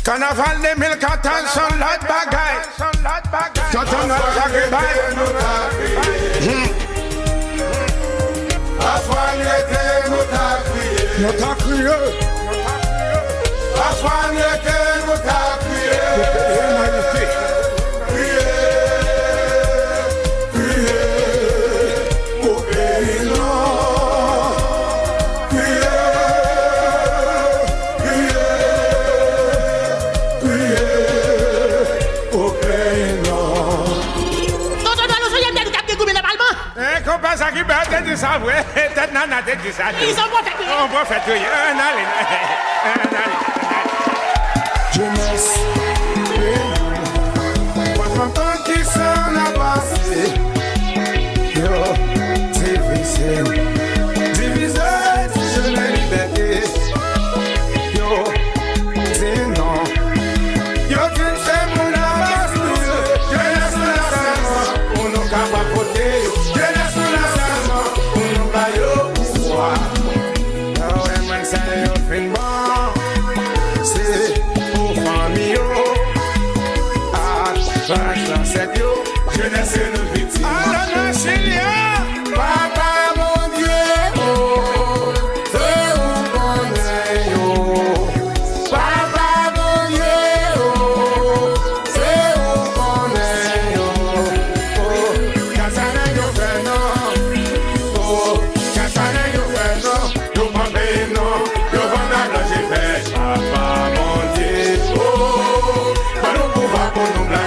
Carnaval 2014, son lot bagaille. Quand on a chaque bail. Afwan l'été, nous t'a crié. Nous t'a crié. Afwan l'été, nous t'a crié. Crié, crié, au pays nord. Crié, crié, crié, au pays nord. Eh, qu'on passe à qui peut dire ça, ouais. Tête nana, tête dit ça. Ils ont pas fait. On va faire tout. Un allez. Jeunesse, votre temps qui s'en a passé, yo, divisé, je l'ai liberté, yo, c'est non, yo, tu sais mon amas, jeunesse la saison, on nous capapoter, jeunesse la saison, on nous baille au pouvoir, yo, et moi ça yo fin bon, c'est jeunesse et nos victimes. Alors, Chilien, Papa, mon Dieu, oh, c'est où qu'on est, yo. Papa, mon Dieu, oh, c'est où qu'on est, yo. Oh, Kassane, yo fait non. Oh, Kassane, yo fait non. Yo m'en non. Yo vendable, j'ai fait. Papa, mon Dieu, oh, pas nous pouvoir pour nous placer.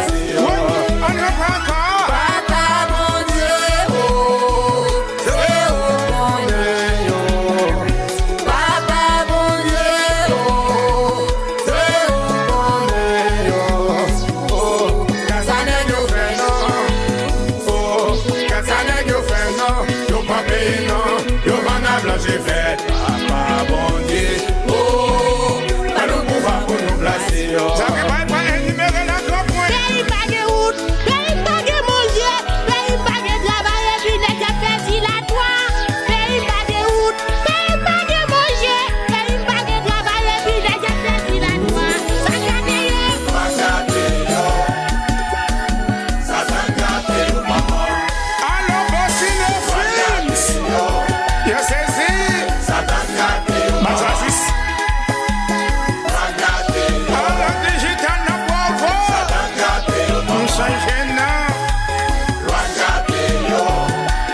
J'ai fait, papa, bon Dieu, oh, pas nous pouvoir pour nous placer, oh. ça fait pas énumérer la grande point. Pays pas de route, pays pas de manger, pays pas de travail, et puis n'est pas fait la toi. Pays pas de route, pays pas de manger, pays pas de travail, et puis n'est pas fait la toi. Ça t'a gâté, maman. Alors, voici les films. Je saisis. Matrasis. Alors, digital na pauvre. On change now.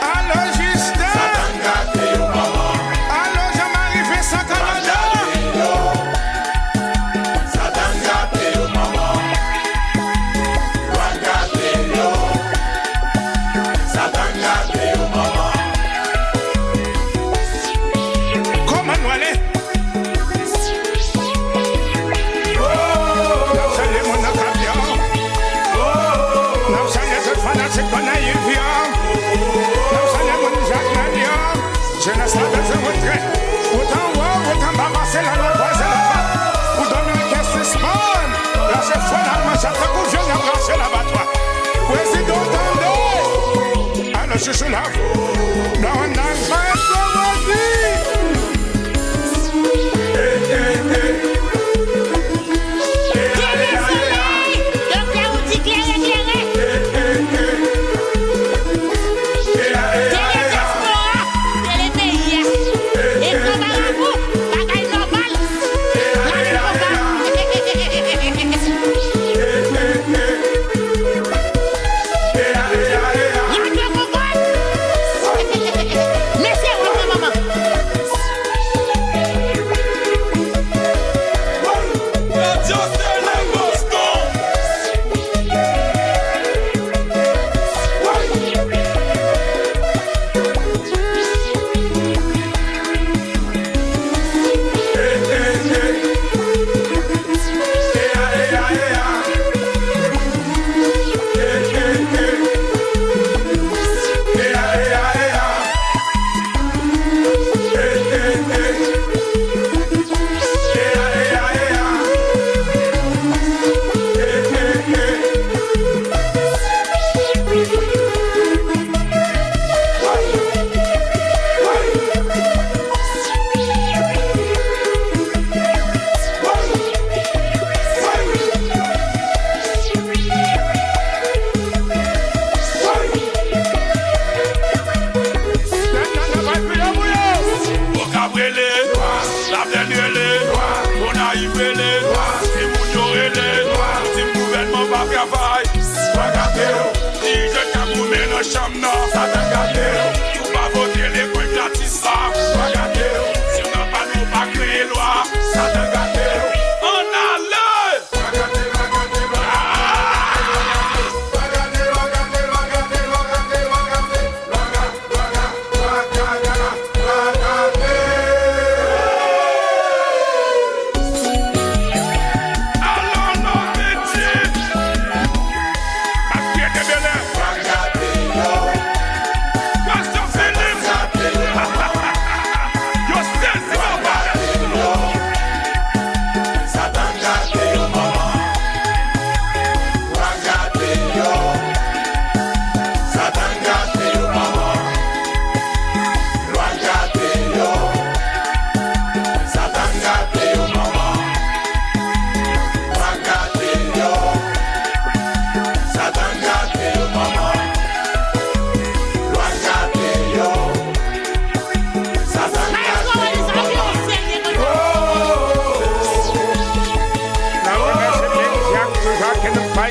Alors, Justin. Alors, Jean-Marie Vincent Canada. Comment nous aller? C'est qu'on a eu viande. Nous sommes les Jacques je ne sais pas de retrait. Autant wow, autant babasser la loi, c'est là-bas. Vous donnez un caisse de là, c'est fou, là, moi, ça fait que je viens brasser l'abattoir. Président, attendez. Alors, je suis là. Dans un enfant,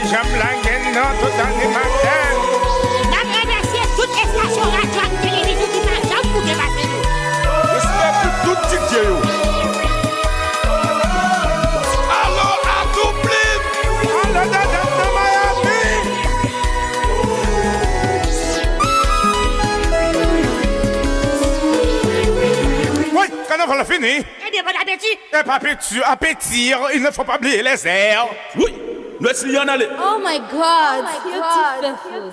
j'aime la gaine dans tout le matin. N'a remercié toutes les stations radio et télévision qui m'a jamais pour dépasser nous. Respect pour tout petit Dieu. Allô, à double. Allô, dans Miami. Oui, quand on va la finir. Eh bien, bon appétit. Et pas appétir, il ne faut pas oublier les airs. Oui, laisse-le y en aller. Oh my God, you're too fearful.